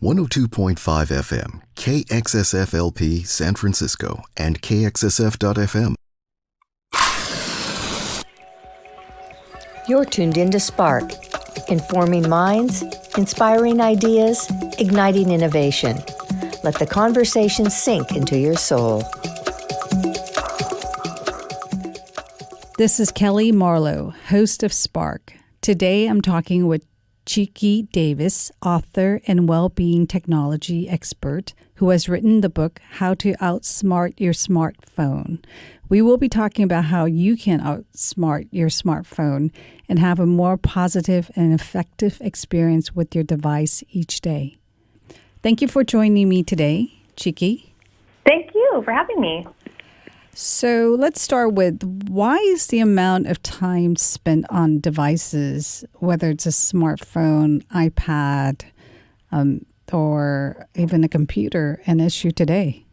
102.5 FM, KXSFLP San Francisco, and KXSF.FM. You're tuned into Spark, informing minds, inspiring ideas, igniting innovation. Let the conversation sink into your soul. This is Kelly Marlowe, host of Spark. Today I'm talking with Tchiki Davis, author and well-being technology expert, who has written the book, How to Outsmart Your Smartphone. We will be talking about how you can outsmart your smartphone and have a more positive and effective experience with your device each day. Thank you for joining me today, Tchiki. Thank you for having me. So let's start with, why is the amount of time spent on devices, whether it's a smartphone, iPad, or even a computer, an issue today?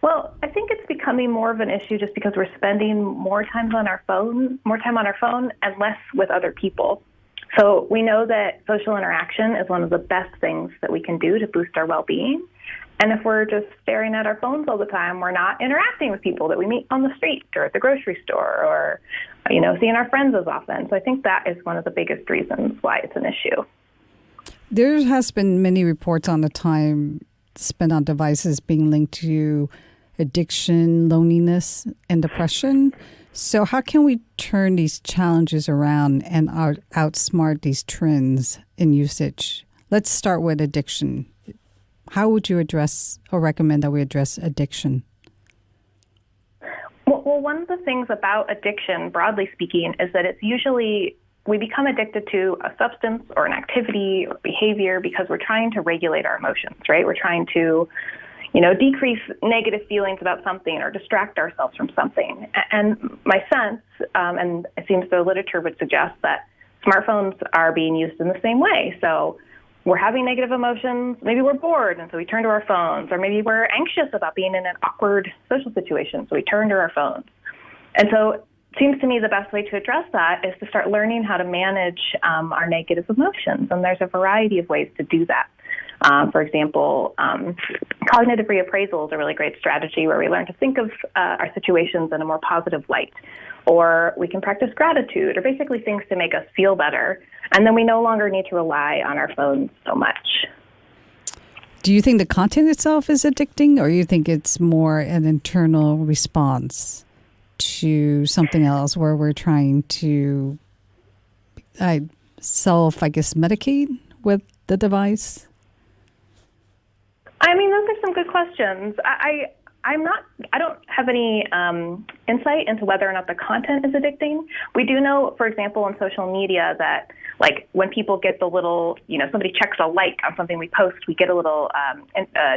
Well, I think it's becoming more of an issue just because we're spending more time on our phone and less with other people. So we know that social interaction is one of the best things that we can do to boost our well-being. And if we're just staring at our phones all the time, we're not interacting with people that we meet on the street or at the grocery store or, seeing our friends as often. So I think that is one of the biggest reasons why it's an issue. There has been many reports on the time spent on devices being linked to addiction, loneliness, and depression. So how can we turn these challenges around and outsmart these trends in usage? Let's start with addiction. How would you address or recommend that we address addiction? Well, one of the things about addiction, broadly speaking, is that it's usually we become addicted to a substance or an activity or behavior because we're trying to regulate our emotions, right? We're trying to, decrease negative feelings about something or distract ourselves from something. And my sense, and it seems the literature would suggest that smartphones are being used in the same way. So we're having negative emotions, maybe we're bored, and so we turn to our phones, or maybe we're anxious about being in an awkward social situation, so we turn to our phones. And so it seems to me the best way to address that is to start learning how to manage our negative emotions, and there's a variety of ways to do that. For example, cognitive reappraisal is a really great strategy where we learn to think of our situations in a more positive light. Or we can practice gratitude, or basically things to make us feel better. And then we no longer need to rely on our phones so much. Do you think the content itself is addicting, or you think it's more an internal response to something else where we're trying to medicate with the device? I mean, those are some good questions. I don't have any insight into whether or not the content is addicting. We do know, for example, on social media that, like, when people get the little, somebody checks a like on something we post, we get a little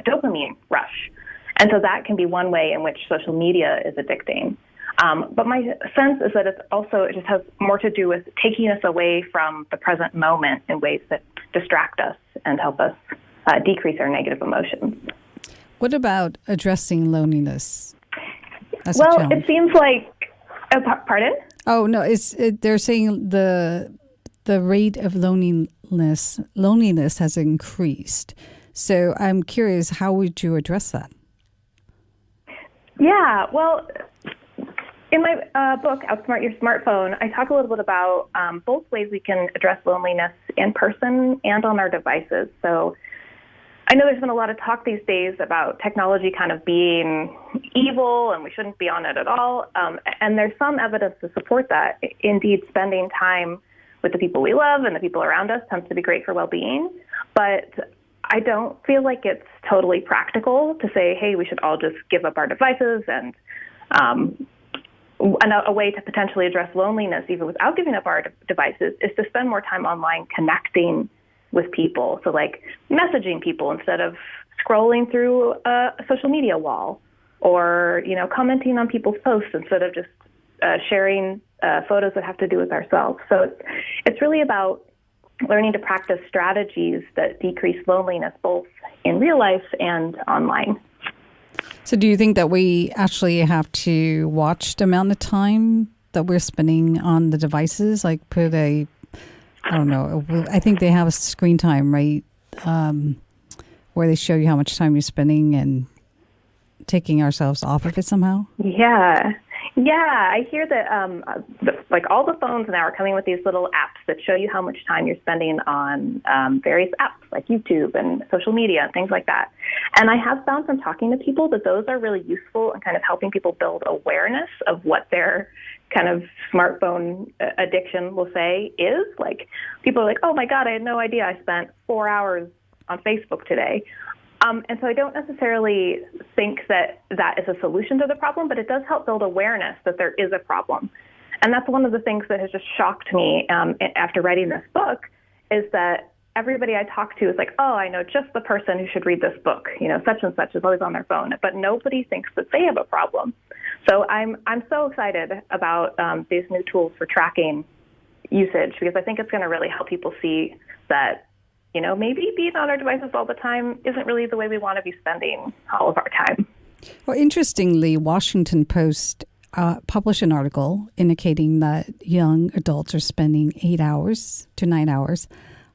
dopamine rush. And so that can be one way in which social media is addicting. But my sense is that it just has more to do with taking us away from the present moment in ways that distract us and help us decrease our negative emotions. What about addressing loneliness? Well, it seems like, pardon? Oh, no, they're saying the rate of loneliness has increased. So I'm curious, how would you address that? Yeah, well, in my book, Outsmart Your Smartphone, I talk a little bit about both ways we can address loneliness in person and on our devices. So I know there's been a lot of talk these days about technology kind of being evil and we shouldn't be on it at all. And there's some evidence to support that. Indeed, spending time with the people we love and the people around us tends to be great for well-being. But I don't feel like it's totally practical to say, hey, we should all just give up our devices. And a way to potentially address loneliness, even without giving up our devices, is to spend more time online connecting with people. So like messaging people instead of scrolling through a social media wall, or, commenting on people's posts instead of just sharing photos that have to do with ourselves. So it's really about learning to practice strategies that decrease loneliness both in real life and online. So do you think that we actually have to watch the amount of time that we're spending on the devices? Like I don't know, I think they have a screen time, right? where they show you how much time you're spending and taking ourselves off of it somehow? Yeah. Yeah, I hear that like all the phones now are coming with these little apps that show you how much time you're spending on various apps like YouTube and social media and things like that. And I have found from talking to people that those are really useful in kind of helping people build awareness of what their kind of smartphone addiction, will say, is. Like, people are like, oh my God, I had no idea I spent 4 hours on Facebook today. And so I don't necessarily think that that is a solution to the problem, but it does help build awareness that there is a problem. And that's one of the things that has just shocked me after writing this book, is that everybody I talk to is like, oh, I know just the person who should read this book. You know, such and such is always on their phone, but nobody thinks that they have a problem. So I'm so excited about these new tools for tracking usage, because I think it's going to really help people see that, you know, maybe being on our devices all the time isn't really the way we want to be spending all of our time. Well, interestingly, Washington Post published an article indicating that young adults are spending 8 hours to 9 hours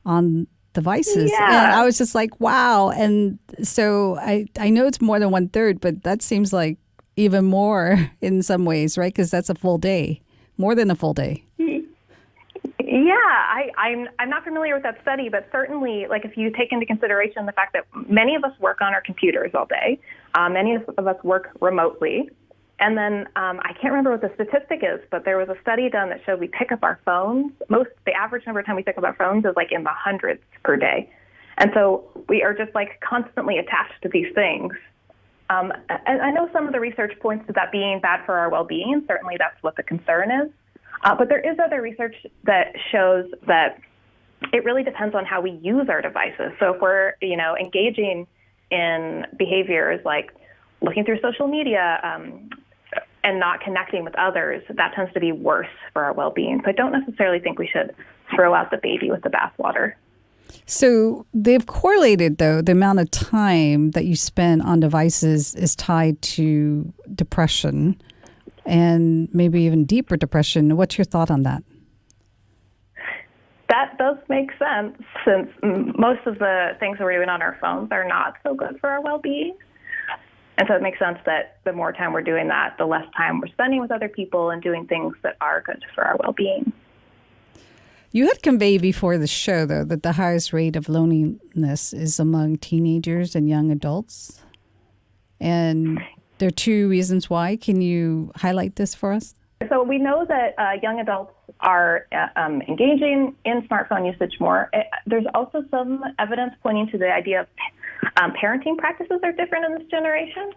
on devices. Yeah. And I was just like, wow. And so I know it's more than 1/3, but that seems like even more in some ways, right? Because that's a full day, more than a full day. Yeah, I'm not familiar with that study, but certainly, like, if you take into consideration the fact that many of us work on our computers all day, many of us work remotely, and then I can't remember what the statistic is, but there was a study done that showed we pick up our phones. The average number of time we pick up our phones is like in the hundreds per day, and so we are just like constantly attached to these things. And I know some of the research points to that being bad for our well-being. Certainly, that's what the concern is. But there is other research that shows that it really depends on how we use our devices. So if we're, you know, engaging in behaviors like looking through social media and not connecting with others, that tends to be worse for our well-being. So I don't necessarily think we should throw out the baby with the bathwater. So they've correlated, though, the amount of time that you spend on devices is tied to depression and maybe even deeper depression. What's your thought on that? That does make sense, since most of the things that we're doing on our phones are not so good for our well-being. And so it makes sense that the more time we're doing that, the less time we're spending with other people and doing things that are good for our well-being. You had conveyed before the show, though, that the highest rate of loneliness is among teenagers and young adults. And there are two reasons why. Can you highlight this for us? So we know that young adults are engaging in smartphone usage more. There's also some evidence pointing to the idea of parenting practices are different in this generation.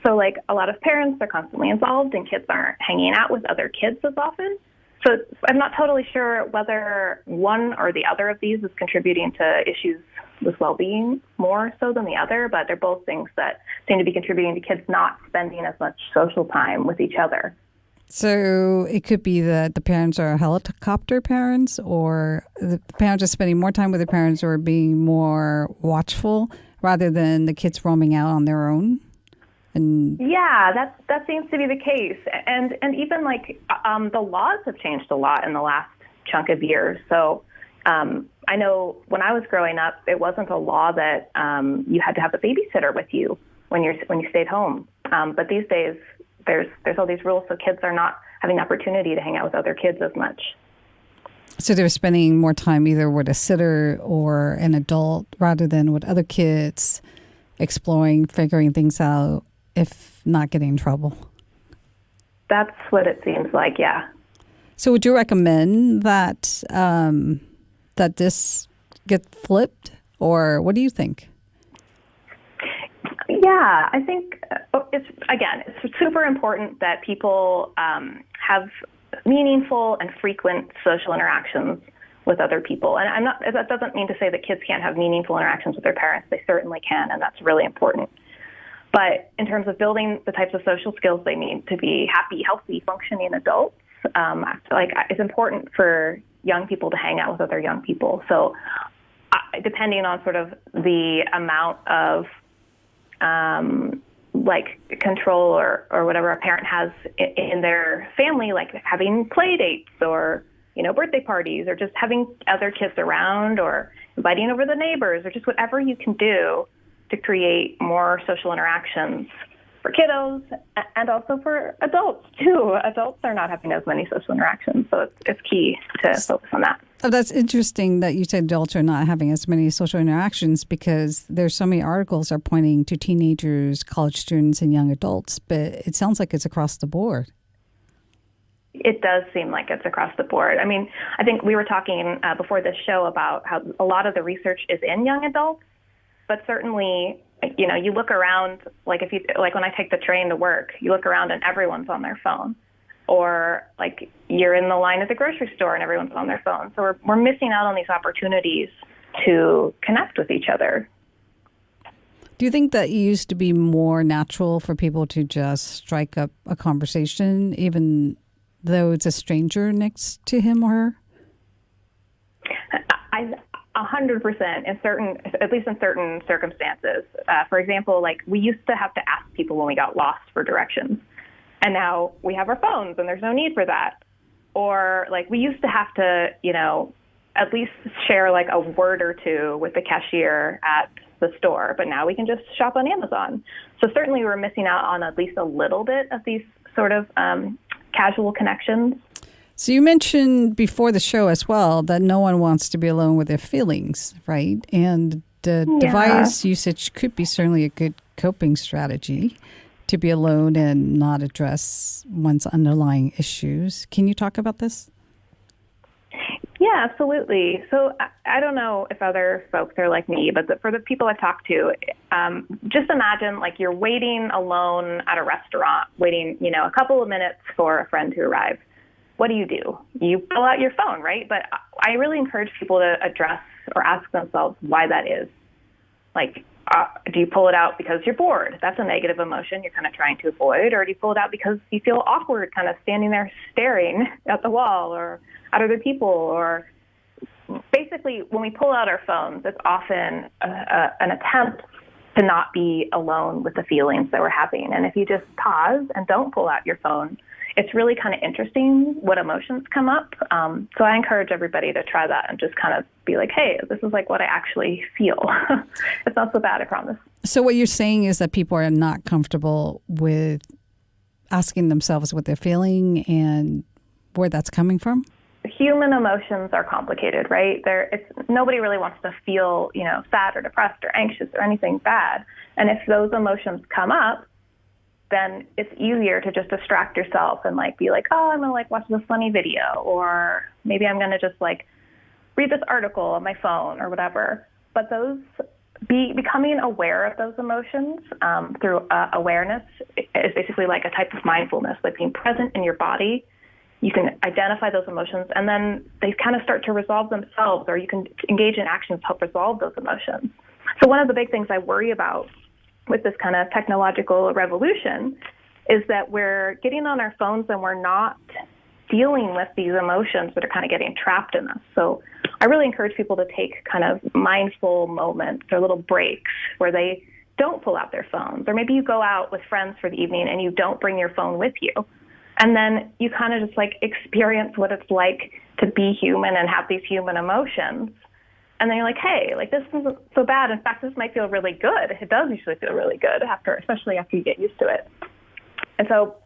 So, like, a lot of parents are constantly involved and kids aren't hanging out with other kids as often. So I'm not totally sure whether one or the other of these is contributing to issues with well-being more so than the other, but they're both things that seem to be contributing to kids not spending as much social time with each other. So it could be that the parents are helicopter parents, or the parents are spending more time with the parents, or being more watchful rather than the kids roaming out on their own. And yeah, that seems to be the case. And even like the laws have changed a lot in the last chunk of years. So I know when I was growing up, it wasn't a law that you had to have a babysitter with you when you stayed home. But these days, there's all these rules, so kids are not having the opportunity to hang out with other kids as much. So they're spending more time either with a sitter or an adult rather than with other kids, exploring, figuring things out, if not getting in trouble. That's what it seems like, yeah. So would you recommend that that this get flipped, or what do you think? Yeah, I think it's super important that people have meaningful and frequent social interactions with other people. And that doesn't mean to say that kids can't have meaningful interactions with their parents. They certainly can, and that's really important. But in terms of building the types of social skills they need to be happy, healthy, functioning adults, it's important for young people to hang out with other young people. So depending on sort of the amount of control or whatever a parent has in their family, like having play dates or, birthday parties or just having other kids around, or inviting over the neighbors, or just whatever you can do to create more social interactions for kiddos and also for adults too. Adults are not having as many social interactions, so it's key to focus on that. Oh, that's interesting that you said adults are not having as many social interactions, because there's so many articles are pointing to teenagers, college students, and young adults, but it sounds like it's across the board. It does seem like it's across the board. I mean, I think we were talking before this show about how a lot of the research is in young adults, but certainly, you look around, like when I take the train to work, you look around and everyone's on their phone. Or like you're in the line at the grocery store and everyone's on their phone. So we're missing out on these opportunities to connect with each other. Do you think that it used to be more natural for people to just strike up a conversation, even though it's a stranger next to him or her? 100% at least in certain circumstances. For example, like we used to have to ask people when we got lost for directions. And now we have our phones and there's no need for that. Or like we used to have to, at least share like a word or two with the cashier at the store, but now we can just shop on Amazon. So certainly we're missing out on at least a little bit of these sort of casual connections. So you mentioned before the show as well that no one wants to be alone with their feelings, right? And the device usage could be certainly a good coping strategy to be alone and not address one's underlying issues. Can you talk about this? Yeah, absolutely. So I don't know if other folks are like me, but for the people I've talked to, just imagine like you're waiting alone at a restaurant, waiting, a couple of minutes for a friend to arrive. What do? You pull out your phone, right? But I really encourage people to address or ask themselves why that is. Like, do you pull it out because you're bored? That's a negative emotion you're kind of trying to avoid. Or do you pull it out because you feel awkward kind of standing there staring at the wall or at other people? Or basically, when we pull out our phones, it's often an attempt to not be alone with the feelings that we're having. And if you just pause and don't pull out your phone, it's really kind of interesting what emotions come up. So I encourage everybody to try that and just kind of be like, hey, this is like what I actually feel. It's not so bad, I promise. So what you're saying is that people are not comfortable with asking themselves what they're feeling and where that's coming from? Human emotions are complicated, right? Nobody really wants to feel, sad or depressed or anxious or anything bad. And if those emotions come up, then it's easier to just distract yourself and like be like, oh, I'm gonna like watch this funny video, or maybe I'm gonna just like read this article on my phone or whatever. But becoming aware of those emotions through awareness is basically like a type of mindfulness, like being present in your body. You can identify those emotions and then they kind of start to resolve themselves, or you can engage in actions to help resolve those emotions. So one of the big things I worry about with this kind of technological revolution is that we're getting on our phones and we're not dealing with these emotions that are kind of getting trapped in us. So I really encourage people to take kind of mindful moments or little breaks where they don't pull out their phones. Or maybe you go out with friends for the evening and you don't bring your phone with you. And then you kind of just like experience what it's like to be human and have these human emotions. And then you're like, hey, like this isn't so bad. In fact, this might feel really good. It does usually feel really good especially after you get used to it. And so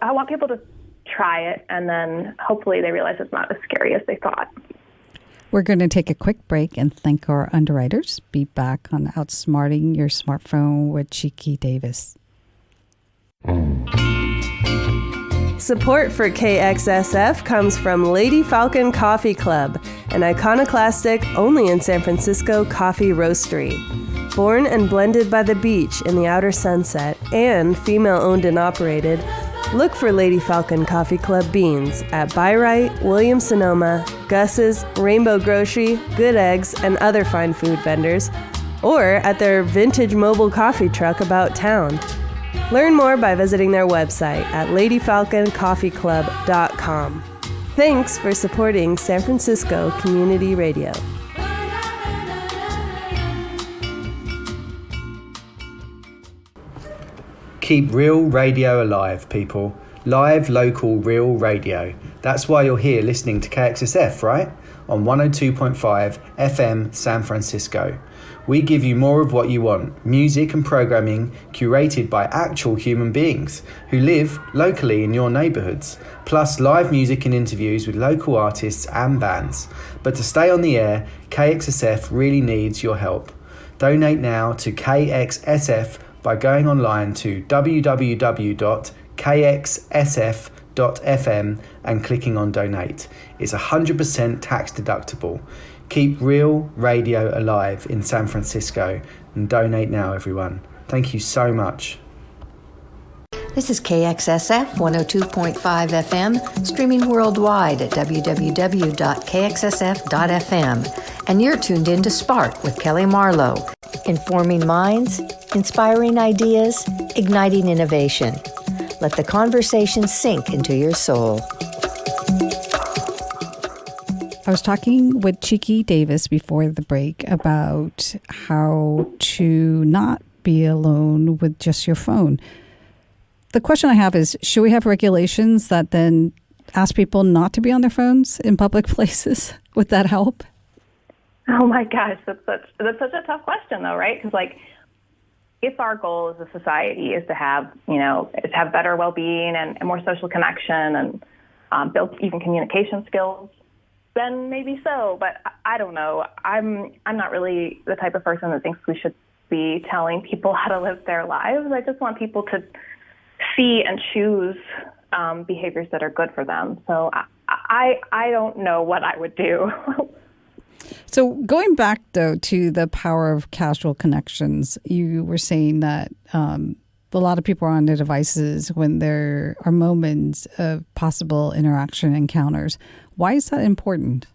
I want people to try it, and then hopefully they realize it's not as scary as they thought. We're going to take a quick break and thank our underwriters. Be back on Outsmarting Your Smartphone with Tchiki Davis. Support for KXSF comes from Lady Falcon Coffee Club, an iconoclastic, only in San Francisco coffee roastery. Born and blended by the beach in the outer sunset and female-owned and operated, look for Lady Falcon Coffee Club beans at Byright, Williams-Sonoma, Gus's, Rainbow Grocery, Good Eggs, and other fine food vendors, or at their vintage mobile coffee truck about town. Learn more by visiting their website at ladyfalconcoffeeclub.com. Thanks for supporting San Francisco Community Radio. Keep real radio alive, people. Live, local, real radio. That's why you're here listening to KXSF, right? on 102.5 FM San Francisco. We give you more of what you want, music and programming curated by actual human beings who live locally in your neighbourhoods, plus live music and interviews with local artists and bands. But to stay on the air, KXSF really needs your help. Donate now to KXSF by going online to www.kxsf.fm and clicking on donate. It's 100% tax deductible. Keep real radio alive in San Francisco and donate now, everyone. Thank you so much. This is KXSF 102.5 FM, streaming worldwide at www.kxsf.fm. And you're tuned in to Spark with Kelly Marlowe, informing minds, inspiring ideas, igniting innovation. Let the conversation sink into your soul. I was talking with Tchiki Davis before the break about how to not be alone with just your phone. The question I have is, should we have regulations that then ask people not to be on their phones in public places? Would that help? Oh my gosh, that's such a tough question though, right? Because if our goal as a society is to have, better well-being and more social connection and build even communication skills, then maybe so. But I don't know. I'm not really the type of person that thinks we should be telling people how to live their lives. I just want people to see and choose behaviors that are good for them. So I don't know what I would do. So going back, though, to the power of casual connections, you were saying that a lot of people are on their devices when there are moments of possible interaction encounters. Why is that important?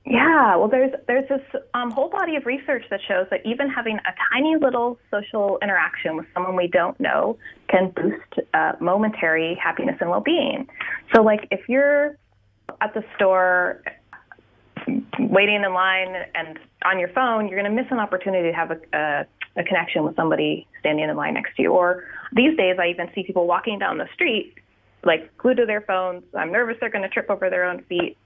Yeah, well, there's this whole body of research that shows that even having a tiny little social interaction with someone we don't know can boost momentary happiness and well-being. So, if you're at the store waiting in line and on your phone, you're going to miss an opportunity to have a connection with somebody standing in line next to you. Or these days, I even see people walking down the street, glued to their phones. I'm nervous they're going to trip over their own feet,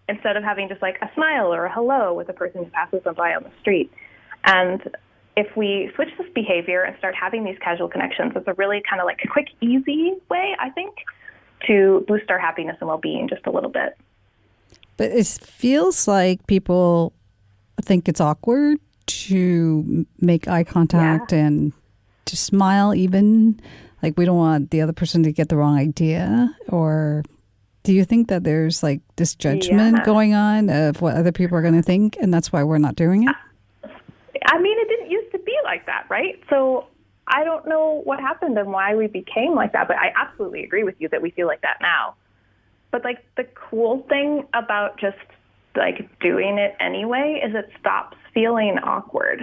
instead of having just a smile or a hello with a person who passes them by on the street. And if we switch this behavior and start having these casual connections, it's a really kind of a quick, easy way, I think, to boost our happiness and well-being just a little bit. But it feels like people think it's awkward to make eye contact and to smile even. We don't want the other person to get the wrong idea. Or do you think that there's this judgment going on of what other people are going to think, and that's why we're not doing it? I mean, it didn't used to be like that, right? So I don't know what happened and why we became like that, but I absolutely agree with you that we feel like that now. But the cool thing about just doing it anyway is it stops feeling awkward.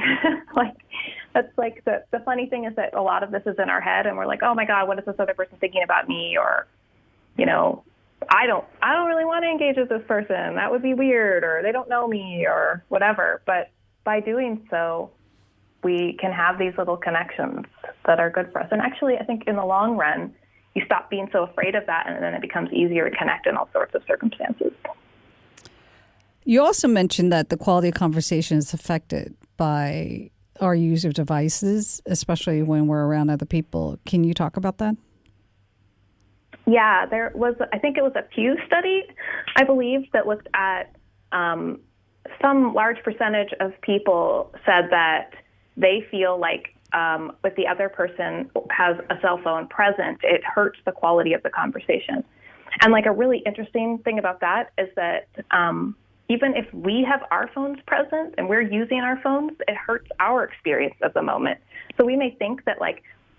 That's the funny thing is that a lot of this is in our head and we're oh my God, what is this other person thinking about me? Or, I don't really want to engage with this person. That would be weird, or they don't know me, or whatever. But by doing so, we can have these little connections that are good for us. And actually, I think in the long run, you stop being so afraid of that, and then it becomes easier to connect in all sorts of circumstances. You also mentioned that the quality of conversation is affected by our use of devices, especially when we're around other people. Can you talk about that? Yeah, there was, I think it was a Pew study, I believe, that looked at some large percentage of people said that they feel if the other person has a cell phone present, it hurts the quality of the conversation. And a really interesting thing about that is that even if we have our phones present and we're using our phones, it hurts our experience of the moment. So we may think that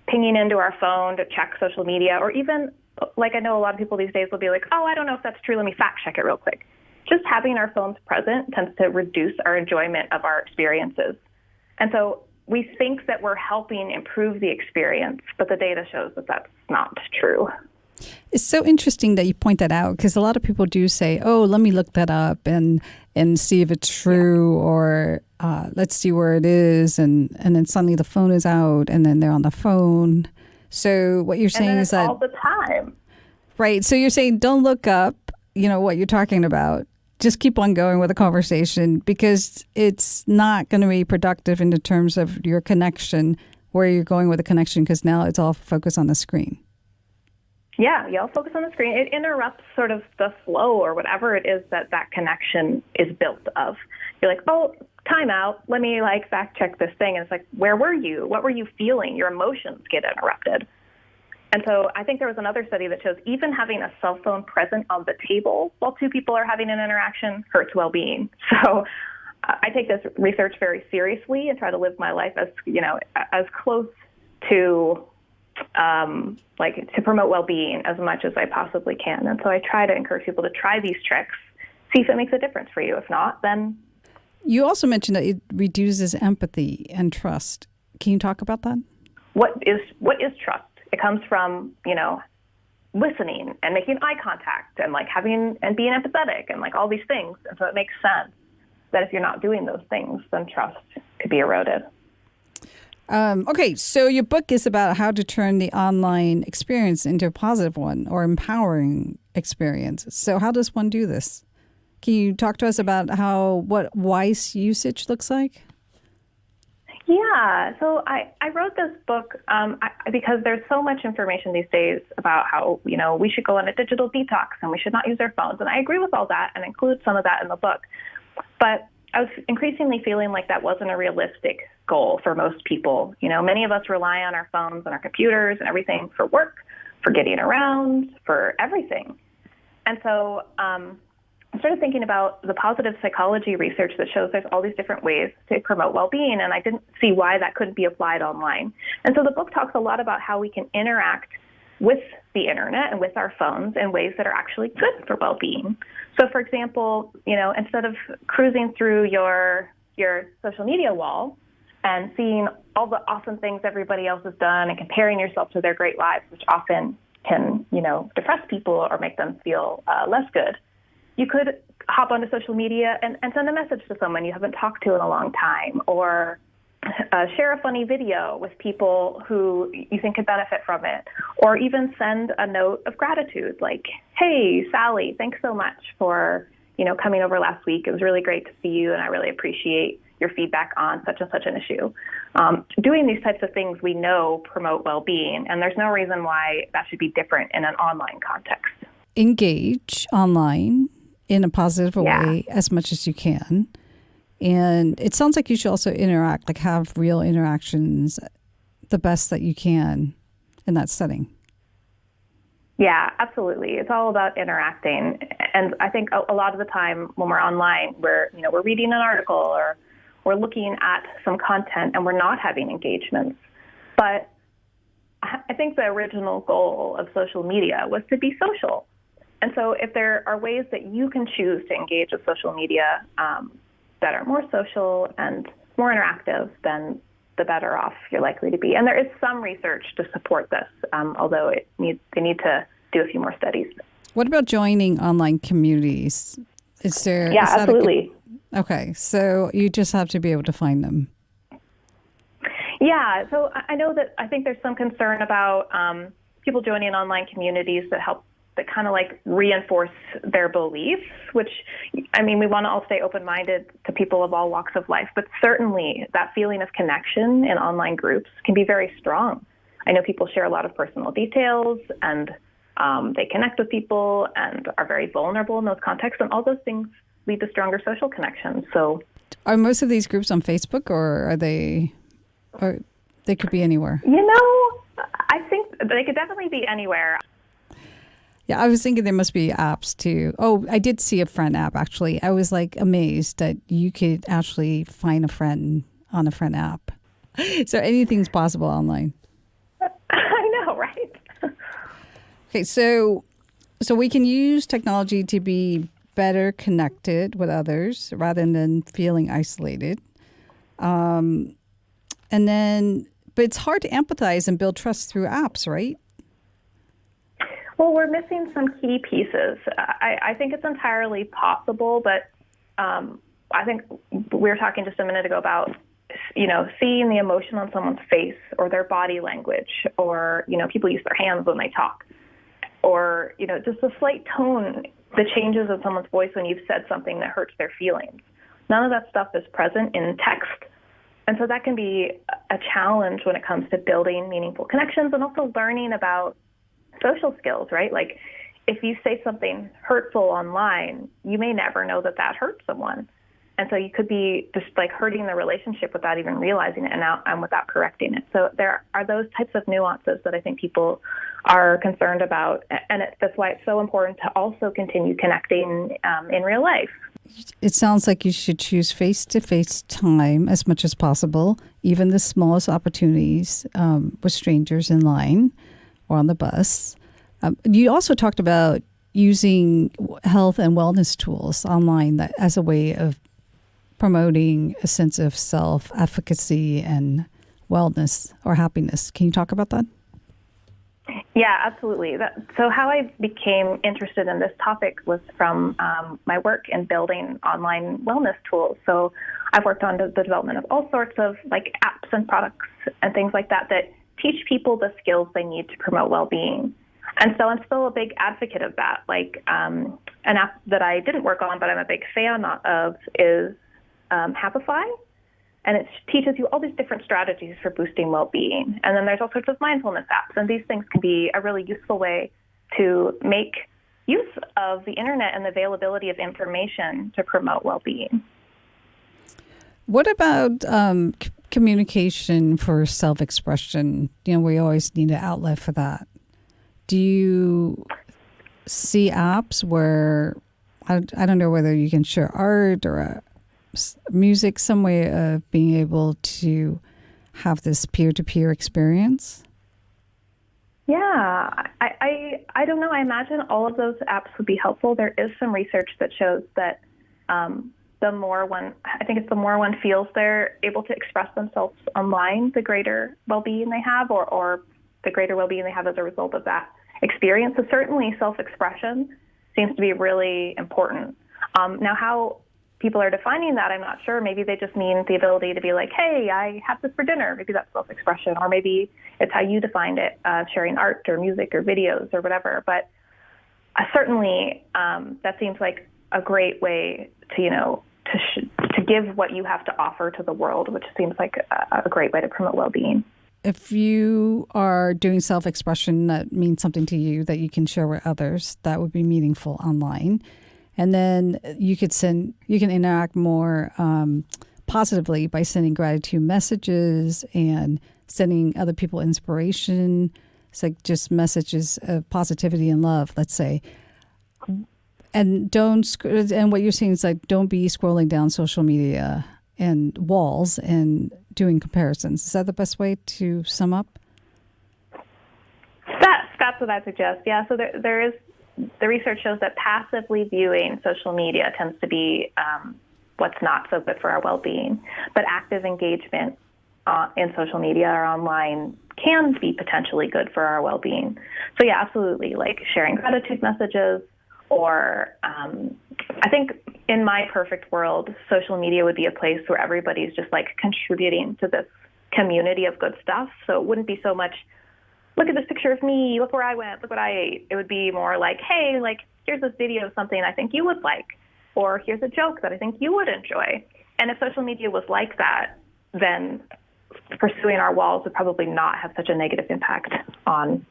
pinging into our phone to check social media, or even I know a lot of people these days will be oh, I don't know if that's true. Let me fact check it real quick. Just having our phones present tends to reduce our enjoyment of our experiences. And so we think that we're helping improve the experience, but the data shows that that's not true. It's so interesting that you point that out, because a lot of people do say, oh, let me look that up and see if it's true, or let's see where it is. And then suddenly the phone is out and then they're on the phone. So what you're saying is that all the time. Right. So you're saying don't look up, what you're talking about. just keep on going with the conversation because it's not going to be productive in the terms of your connection, where you're going with the connection, because now it's all focused on the screen. Yeah, you all focus on the screen. It interrupts sort of the flow or whatever it is that connection is built of. You're like, oh, time out. Let me fact check this thing. And it's like, where were you? What were you feeling? Your emotions get interrupted. And so I think there was another study that shows even having a cell phone present on the table while two people are having an interaction hurts well-being. So I take this research very seriously and try to live my life as close to to promote well-being as much as I possibly can. And so I try to encourage people to try these tricks, see if it makes a difference for you. If not, then... You also mentioned that it reduces empathy and trust. Can you talk about that? What is trust? It comes from, listening and making eye contact and having and being empathetic and all these things. And so it makes sense that if you're not doing those things, then trust could be eroded. Okay, so your book is about how to turn the online experience into a positive one or empowering experience. So how does one do this? Can you talk to us about what wise usage looks like? Yeah, so I wrote this book because there's so much information these days about how, we should go on a digital detox and we should not use our phones. And I agree with all that and include some of that in the book. But I was increasingly feeling like that wasn't a realistic goal for most people. Many of us rely on our phones and our computers and everything for work, for getting around, for everything. And so I started thinking about the positive psychology research that shows there's all these different ways to promote well-being, and I didn't see why that couldn't be applied online. And so the book talks a lot about how we can interact with the internet and with our phones in ways that are actually good for well-being. So, for example, instead of cruising through your social media wall and seeing all the awesome things everybody else has done and comparing yourself to their great lives, which often can, depress people or make them feel less good, you could hop onto social media and send a message to someone you haven't talked to in a long time, or share a funny video with people who you think could benefit from it, or even send a note of gratitude like, hey, Sally, thanks so much for, coming over last week. It was really great to see you, and I really appreciate your feedback on such and such an issue. Doing these types of things we know promote well-being, and there's no reason why that should be different in an online context. Engage online in a positive way as much as you can. And it sounds like you should also interact, have real interactions the best that you can in that setting. Yeah, absolutely. It's all about interacting. And I think a lot of the time when we're online, we're reading an article or we're looking at some content and we're not having engagements. But I think the original goal of social media was to be social. And so if there are ways that you can choose to engage with social media that are more social and more interactive, then the better off you're likely to be. And there is some research to support this, although they need to do a few more studies. What about joining online communities? Is there? Yeah, absolutely. Okay, so you just have to be able to find them. Yeah, so I think there's some concern about people joining online communities that kind of reinforce their beliefs, which, we want to all stay open-minded to people of all walks of life, but certainly that feeling of connection in online groups can be very strong. I know people share a lot of personal details and they connect with people and are very vulnerable in those contexts, and all those things lead to stronger social connections. So, are most of these groups on Facebook, or they could be anywhere? I think they could definitely be anywhere. Yeah, I was thinking there must be apps too. Oh, I did see a friend app, actually. I was amazed that you could actually find a friend on a friend app. So anything's possible online. I know, right? Okay, so we can use technology to be better connected with others rather than feeling isolated. But it's hard to empathize and build trust through apps, right? Well, we're missing some key pieces. I think it's entirely possible, but I think we were talking just a minute ago about, seeing the emotion on someone's face or their body language, or, people use their hands when they talk, or, just a slight tone the changes in someone's voice when you've said something that hurts their feelings. None of that stuff is present in text. And so that can be a challenge when it comes to building meaningful connections and also learning about social skills, right? Like if you say something hurtful online, you may never know that that hurts someone. And so you could be just like hurting the relationship without even realizing it and without correcting it. So there are those types of nuances that I think people are concerned about. And that's why it's so important to also continue connecting in real life. It sounds like you should choose face-to-face time as much as possible, even the smallest opportunities with strangers in line or on the bus. You also talked about using health and wellness tools online as a way of promoting a sense of self-efficacy and wellness or happiness. Can you talk about that? Yeah, absolutely. So how I became interested in this topic was from my work in building online wellness tools. So I've worked on the development of all sorts of like apps and products and things like that that teach people the skills they need to promote well-being. And so I'm still a big advocate of that. Like an app that I didn't work on, but I'm a big fan of is Happify. And it teaches you all these different strategies for boosting well-being. And then there's all sorts of mindfulness apps. And these things can be a really useful way to make use of the internet and the availability of information to promote well-being. What about communication for self-expression? You know, we always need an outlet for that. Do you see apps where, I don't know whether you can share art or music, some way of being able to have this peer-to-peer experience? Yeah, I don't know. I imagine all of those apps would be helpful. There is some research that shows that the more one feels they're able to express themselves online, the greater well-being they have, or the greater well-being they have as a result of that experience. So certainly self-expression seems to be really important. Now, how people are defining that, I'm not sure. Maybe they just mean the ability to be like, hey, I had this for dinner. Maybe that's self-expression. Or maybe it's how you defined it, sharing art or music or videos or whatever. But certainly that seems like a great way to, to give what you have to offer to the world, which seems like a great way to promote well-being. If you are doing self-expression that means something to you that you can share with others, that would be meaningful online. And then you can interact more positively by sending gratitude messages and sending other people inspiration. It's like just messages of positivity and love, let's say. And what you're saying is like, don't be scrolling down social media and walls and doing comparisons. Is that the best way to sum up? That's what I suggest. Yeah. So there is. The research shows that passively viewing social media tends to be what's not so good for our well-being. But active engagement in social media or online can be potentially good for our well-being. So yeah, absolutely, like sharing gratitude messages, or I think in my perfect world, social media would be a place where everybody's just like contributing to this community of good stuff. So it wouldn't be so much, look at this picture of me, look where I went, look what I ate. It would be more like, hey, like, here's this video of something I think you would like, or here's a joke that I think you would enjoy. And if social media was like that, then pursuing our walls would probably not have such a negative impact on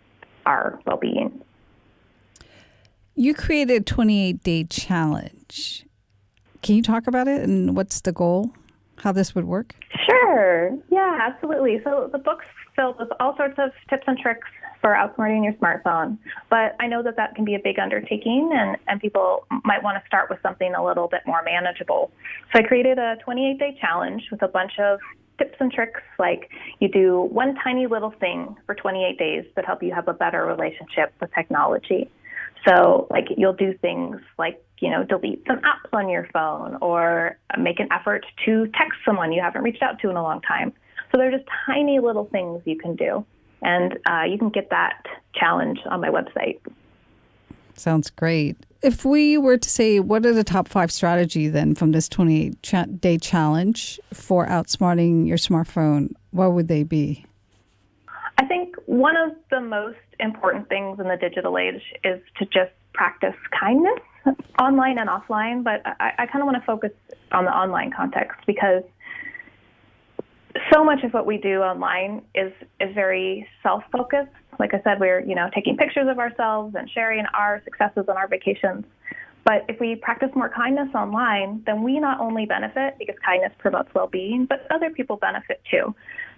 our well-being. You created a 28-day challenge. Can you talk about it and what's the goal, how this would work? Sure. Yeah, absolutely. So the book's filled with all sorts of tips and tricks for outsmarting your smartphone. But I know that can be a big undertaking, and people might want to start with something a little bit more manageable. So I created a 28-day challenge with a bunch of tips and tricks, like you do one tiny little thing for 28 days that help you have a better relationship with technology. So like you'll do things like, delete some apps on your phone, or make an effort to text someone you haven't reached out to in a long time. So they're just tiny little things you can do. And you can get that challenge on my website. Sounds great. If we were to say, what are the top 5 strategies then from this 28-day challenge for outsmarting your smartphone, what would they be? I think one of the most important things in the digital age is to just practice kindness. online and offline, but I kind of want to focus on the online context because so much of what we do online is very self-focused. Like I said, we're, taking pictures of ourselves and sharing our successes on our vacations. But if we practice more kindness online, then we not only benefit because kindness promotes well-being, but other people benefit too.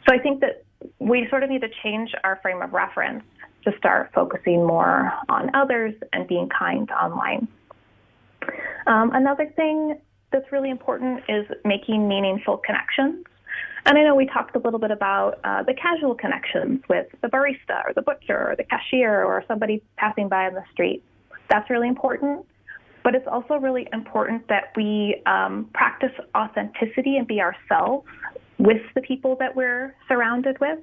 So I think that we sort of need to change our frame of reference to start focusing more on others and being kind online. Another thing that's really important is making meaningful connections. And I know we talked a little bit about the casual connections with the barista or the butcher or the cashier or somebody passing by on the street. That's really important. But it's also really important that we practice authenticity and be ourselves with the people that we're surrounded with.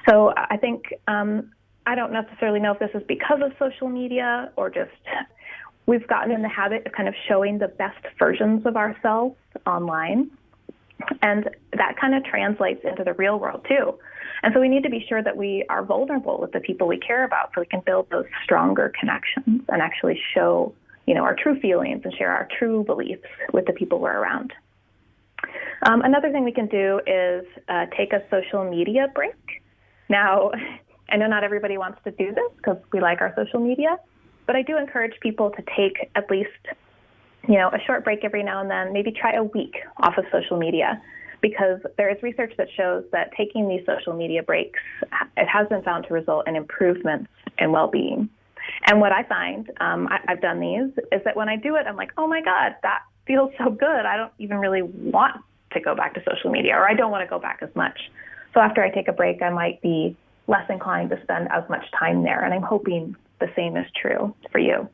So I think, I don't necessarily know if this is because of social media or just we've gotten in the habit of kind of showing the best versions of ourselves online. And that kind of translates into the real world too. And so we need to be sure that we are vulnerable with the people we care about so we can build those stronger connections and actually show, our true feelings and share our true beliefs with the people we're around. Another thing we can do is take a social media break. Now, I know not everybody wants to do this because we like our social media, but I do encourage people to take at least a short break every now and then, maybe try a week off of social media, because there is research that shows that taking these social media breaks, it has been found to result in improvements in well-being. And what I find, I've done these, is that when I do it, I'm like, oh my God, that feels so good. I don't even really want to go back to social media, or I don't want to go back as much. So after I take a break, I might be less inclined to spend as much time there. And I'm hoping the same is true for you.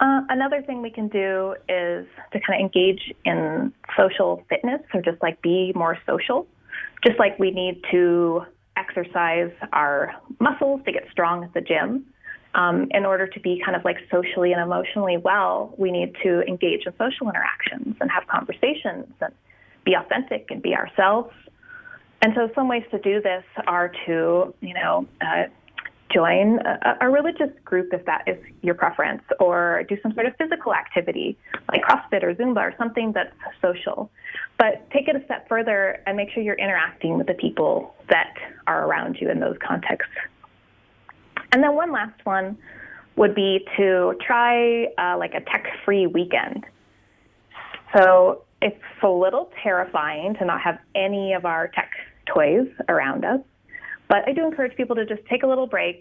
Another thing we can do is to kind of engage in social fitness, or just like be more social. Just like we need to exercise our muscles to get strong at the gym. In order to be kind of like socially and emotionally well, we need to engage in social interactions and have conversations and be authentic and be ourselves. And so some ways to do this are to, join a religious group if that is your preference, or do some sort of physical activity like CrossFit or Zumba or something that's social. But take it a step further and make sure you're interacting with the people that are around you in those contexts. And then one last one would be to try like a tech-free weekend. So it's a little terrifying to not have any of our tech toys around us. But I do encourage people to just take a little break.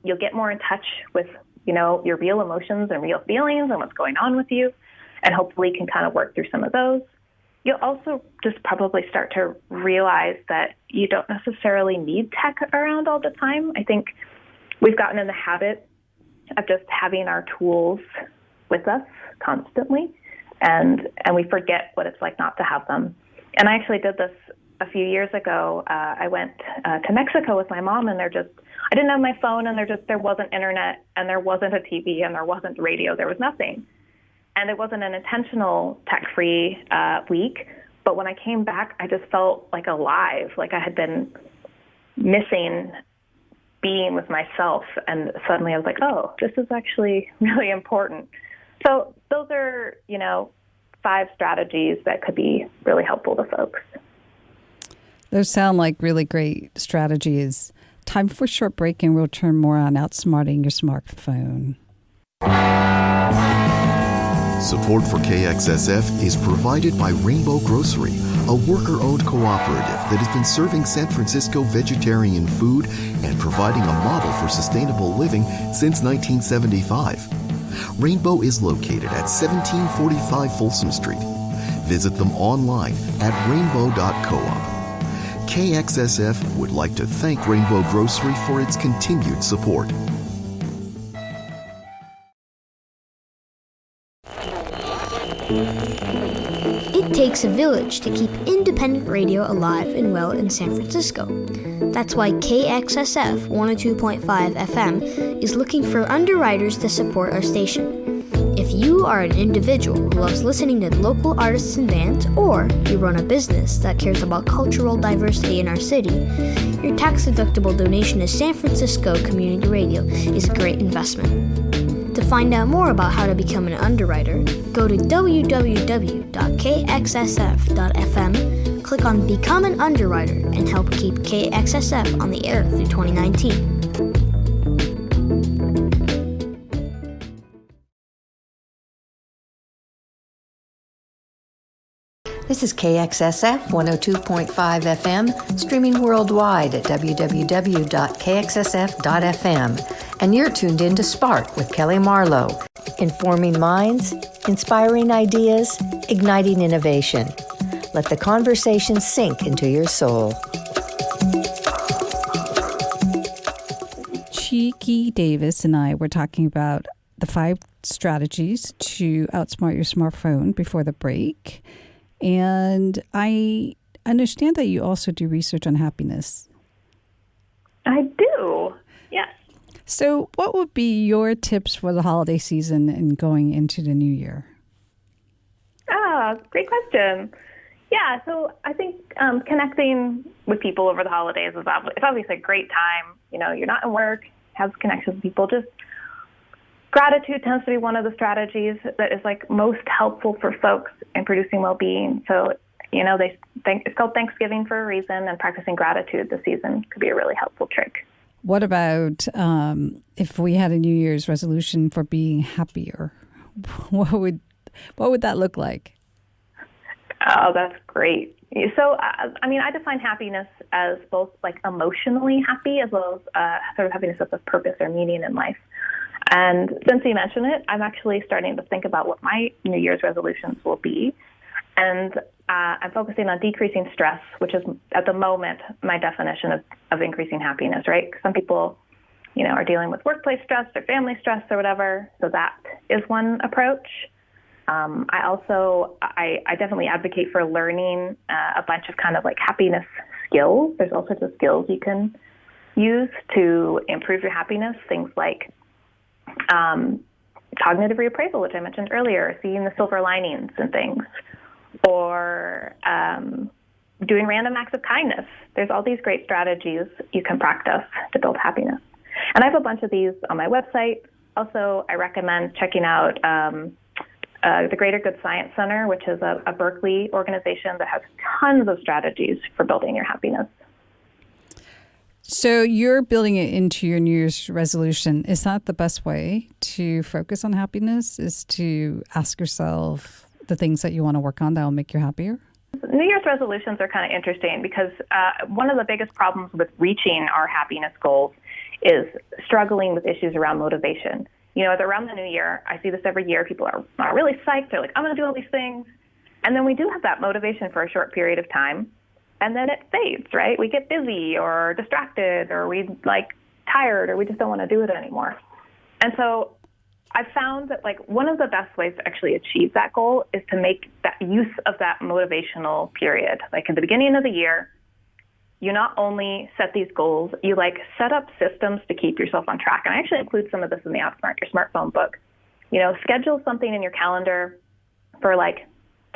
You'll get more in touch with, your real emotions and real feelings and what's going on with you, and hopefully can kind of work through some of those. You'll also just probably start to realize that you don't necessarily need tech around all the time. I think we've gotten in the habit of just having our tools with us constantly, and we forget what it's like not to have them. And I actually did this a few years ago. I went to Mexico with my mom, and I didn't have my phone, and there wasn't internet, and there wasn't a TV, and there wasn't radio. There was nothing. And it wasn't an intentional tech-free week. But when I came back, I just felt like alive, like I had been missing being with myself. And suddenly I was like, oh, this is actually really important. So those are, 5 strategies that could be really helpful to folks. Those sound like really great strategies. Time for a short break, and we'll turn more on outsmarting your smartphone. Support for KXSF is provided by Rainbow Grocery, a worker-owned cooperative that has been serving San Francisco vegetarian food and providing a model for sustainable living since 1975. Rainbow is located at 1745 Folsom Street. Visit them online at rainbow.coop. KXSF would like to thank Rainbow Grocery for its continued support. It takes a village to keep independent radio alive and well in San Francisco. That's why KXSF 102.5 FM is looking for underwriters to support our station. If you are an individual who loves listening to local artists and bands, or you run a business that cares about cultural diversity in our city, your tax-deductible donation to San Francisco Community Radio is a great investment. To find out more about how to become an underwriter, go to www.kxsf.fm, click on Become an Underwriter, and help keep KXSF on the air through 2019. This is KXSF 102.5 FM, streaming worldwide at www.kxsf.fm. And you're tuned in to Spark with Kelly Marlowe, informing minds, inspiring ideas, igniting innovation. Let the conversation sink into your soul. Tchiki Davis and I were talking about the 5 strategies to outsmart your smartphone before the break. And I understand that you also do research on happiness. I do, yes. So what would be your tips for the holiday season and going into the new year? Great question. Yeah, so I think connecting with people over the holidays it's obviously a great time. You know, you're not in work, have connections with people. Just gratitude tends to be one of the strategies that is like most helpful for folks in producing well-being. So, you know, it's called Thanksgiving for a reason, and practicing gratitude this season could be a really helpful trick. What about if we had a New Year's resolution for being happier? What would that look like? Oh, that's great. So, I define happiness as both like emotionally happy as well as sort of happiness with a purpose or meaning in life. And since you mentioned it, I'm actually starting to think about what my New Year's resolutions will be. And I'm focusing on decreasing stress, which is at the moment my definition of increasing happiness, right? Some people, you know, are dealing with workplace stress or family stress or whatever. So that is one approach. I definitely advocate for learning a bunch of kind of like happiness skills. There's all sorts of skills you can use to improve your happiness. Things like cognitive reappraisal, which I mentioned earlier, seeing the silver linings in things, or doing random acts of kindness. There's all these great strategies you can practice to build happiness. And I have a bunch of these on my website. Also, I recommend checking out the Greater Good Science Center, which is a Berkeley organization that has tons of strategies for building your happiness. So you're building it into your New Year's resolution. Is that the best way to focus on happiness, is to ask yourself the things that you want to work on that will make you happier? New Year's resolutions are kind of interesting because one of the biggest problems with reaching our happiness goals is struggling with issues around motivation. You know, around the new year, I see this every year. People are really psyched. They're like, I'm going to do all these things. And then we do have that motivation for a short period of time. And then it fades, right? We get busy or distracted, or we like tired, or we just don't want to do it anymore. And so I found that like one of the best ways to actually achieve that goal is to make that use of that motivational period. Like in the beginning of the year, you not only set these goals, you like set up systems to keep yourself on track. And I actually include some of this in the Outsmart Your Smartphone book. You know, schedule something in your calendar for like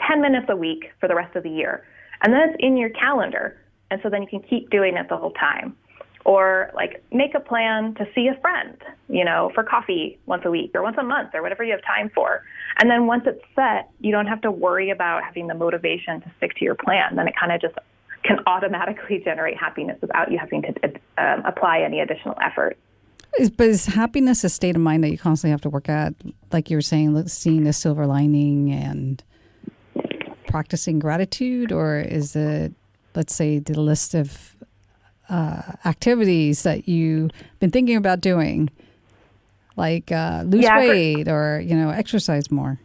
10 minutes a week for the rest of the year. And then it's in your calendar. And so then you can keep doing it the whole time. Or like make a plan to see a friend, you know, for coffee once a week or once a month or whatever you have time for. And then once it's set, you don't have to worry about having the motivation to stick to your plan. Then it kind of just can automatically generate happiness without you having to apply any additional effort. But is happiness a state of mind that you constantly have to work at? Like you were saying, seeing the silver lining and practicing gratitude? Or is it, let's say, the list of activities that you've been thinking about doing, like lose weight or, you know, exercise more?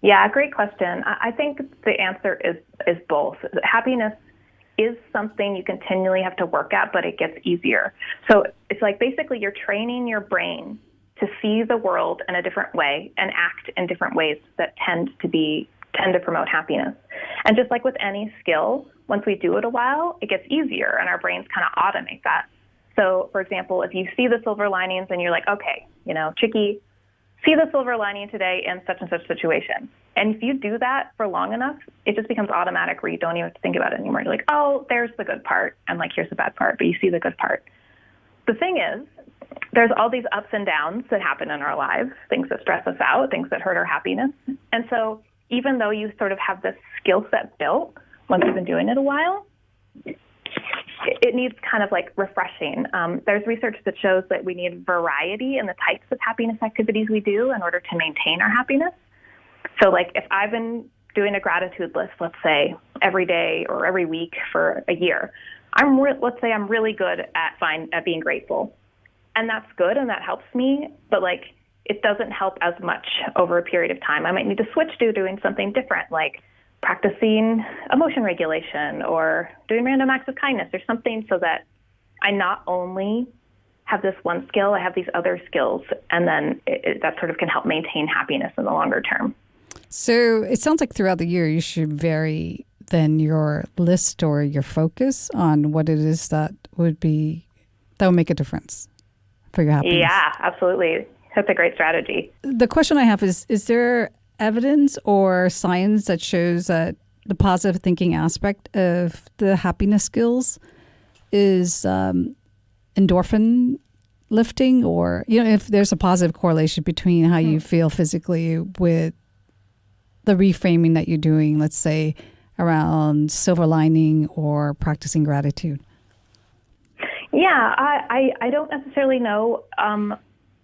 Yeah, great question. I think the answer is both. Happiness is something you continually have to work at, but it gets easier. So it's like basically you're training your brain to see the world in a different way and act in different ways that tend to promote happiness. And just like with any skill, once we do it a while, it gets easier and our brains kind of automate that. So for example, if you see the silver linings and you're like, okay, you know, Tchiki, see the silver lining today in such and such situation. And if you do that for long enough, it just becomes automatic where you don't even have to think about it anymore. You're like, oh, there's the good part. And like, here's the bad part, but you see the good part. The thing is, there's all these ups and downs that happen in our lives, things that stress us out, things that hurt our happiness. And so even though you sort of have this skill set built once you've been doing it a while, it needs kind of like refreshing. There's research that shows that we need variety in the types of happiness activities we do in order to maintain our happiness. So like if I've been doing a gratitude list, let's say every day or every week for a year, let's say I'm really good at being grateful. And that's good and that helps me, but like it doesn't help as much over a period of time. I might need to switch to doing something different, like practicing emotion regulation or doing random acts of kindness or something, so that I not only have this one skill, I have these other skills, and then that sort of can help maintain happiness in the longer term. So it sounds like throughout the year you should vary then your list or your focus on what it is that would make a difference for your happiness. Yeah, absolutely. That's a great strategy. The question I have is there evidence or science that shows that the positive thinking aspect of the happiness skills is endorphin lifting, or if there's a positive correlation between how you feel physically with the reframing that you're doing, let's say around silver lining or practicing gratitude? Yeah, I don't necessarily know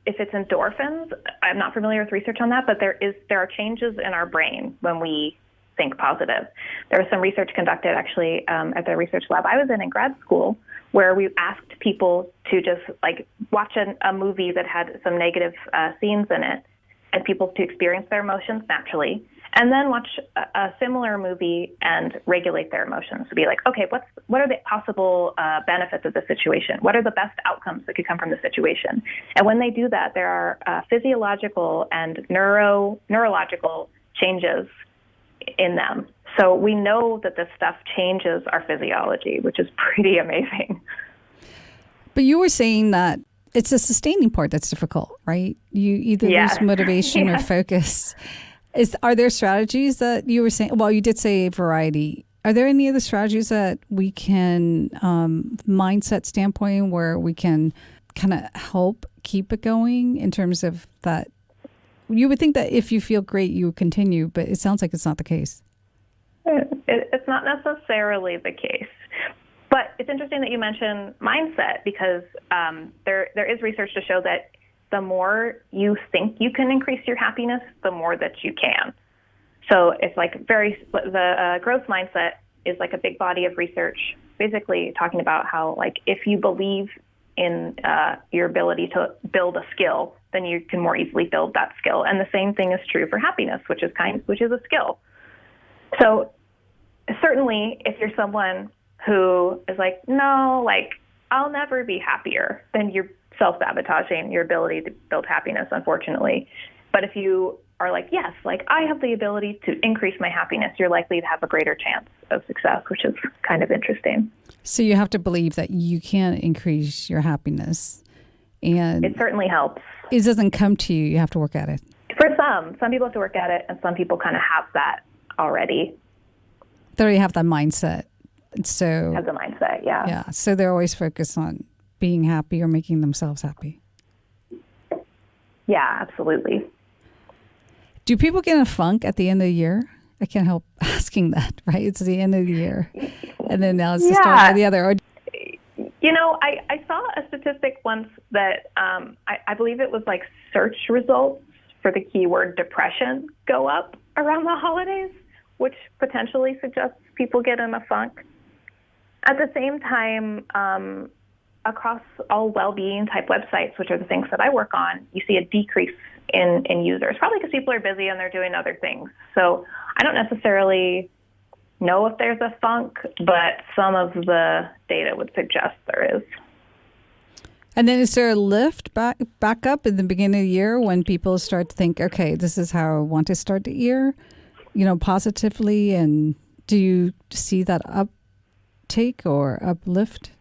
if it's endorphins. I'm not familiar with research on that, but there are changes in our brain when we think positive. There was some research conducted actually at the research lab I was in grad school, where we asked people to just like watch a movie that had some negative scenes in it, and people to experience their emotions naturally, and then watch a similar movie and regulate their emotions. To be like, okay, what are the possible benefits of the situation? What are the best outcomes that could come from the situation? And when they do that, there are physiological and neurological changes in them. So we know that this stuff changes our physiology, which is pretty amazing. But you were saying that it's a sustaining part that's difficult, right? You either lose motivation or focus. Are there strategies that you were saying? Well, you did say variety. Are there any other strategies that we can, mindset standpoint, where we can kind of help keep it going in terms of that? You would think that if you feel great, you would continue, but it sounds like it's not the case. It's not necessarily the case. But it's interesting that you mention mindset, because there is research to show that the more you think you can increase your happiness, the more that you can. So it's like the growth mindset is like a big body of research, basically talking about how like if you believe in your ability to build a skill, then you can more easily build that skill. And the same thing is true for happiness, which is a skill. So certainly if you're someone who is like, no, like I'll never be happier, then you're self-sabotaging your ability to build happiness, unfortunately. But if you are like, yes, like I have the ability to increase my happiness, you're likely to have a greater chance of success, which is kind of interesting. So you have to believe that you can increase your happiness. And it certainly helps. It doesn't come to you. You have to work at it. For some people have to work at it, and some people kind of have that already. They already have that mindset. So have the mindset, yeah. Yeah. So they're always focused on being happy or making themselves happy. Yeah, absolutely. Do people get in a funk at the end of the year? I can't help asking that, right? It's the end of the year. And then now it's the start of the other. Or I saw a statistic once that I believe it was like search results for the keyword depression go up around the holidays, which potentially suggests people get in a funk. At the same time, across all well-being type websites, which are the things that I work on, you see a decrease in users, probably because people are busy and they're doing other things. So I don't necessarily know if there's a funk, but some of the data would suggest there is. And then is there a lift back up in the beginning of the year when people start to think, okay, this is how I want to start the year, positively? And do you see that uptake or uplift?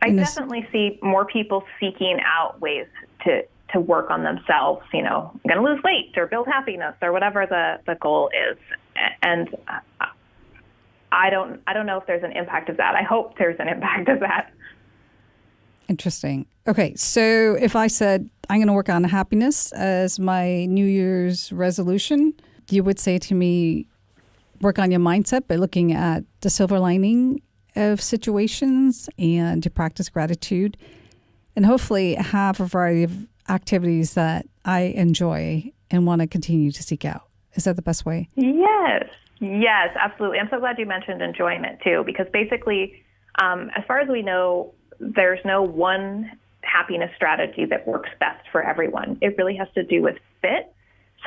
I definitely see more people seeking out ways to work on themselves. I'm going to lose weight or build happiness or whatever the goal is. And I don't know if there's an impact of that. I hope there's an impact of that. Interesting. Okay, so if I said I'm going to work on happiness as my New Year's resolution, you would say to me, work on your mindset by looking at the silver lining of situations and to practice gratitude and hopefully have a variety of activities that I enjoy and want to continue to seek out. Is that the best way? Yes, absolutely. I'm so glad you mentioned enjoyment too, because basically, as far as we know, there's no one happiness strategy that works best for everyone. It really has to do with fit.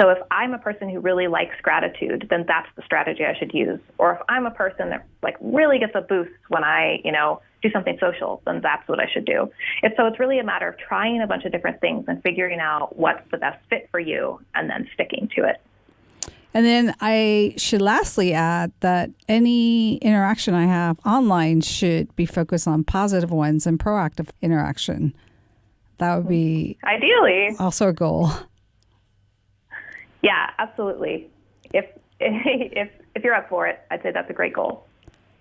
So if I'm a person who really likes gratitude, then that's the strategy I should use. Or if I'm a person that really gets a boost when I, do something social, then that's what I should do. So it's really a matter of trying a bunch of different things and figuring out what's the best fit for you and then sticking to it. And then I should lastly add that any interaction I have online should be focused on positive ones and proactive interaction. That would be ideally also a goal. Yeah, absolutely. If you're up for it, I'd say that's a great goal.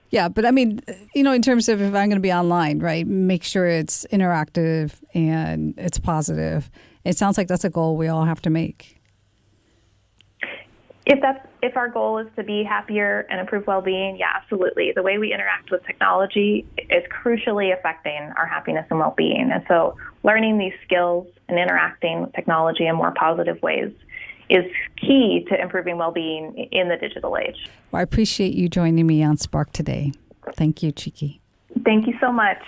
Yeah, but I mean, in terms of if I'm going to be online, right, make sure it's interactive and it's positive. It sounds like that's a goal we all have to make. If our goal is to be happier and improve well-being, yeah, absolutely. The way we interact with technology is crucially affecting our happiness and well-being. And so learning these skills and interacting with technology in more positive ways is key to improving well-being in the digital age. Well, I appreciate you joining me on Spark today. Thank you, Tchiki. Thank you so much.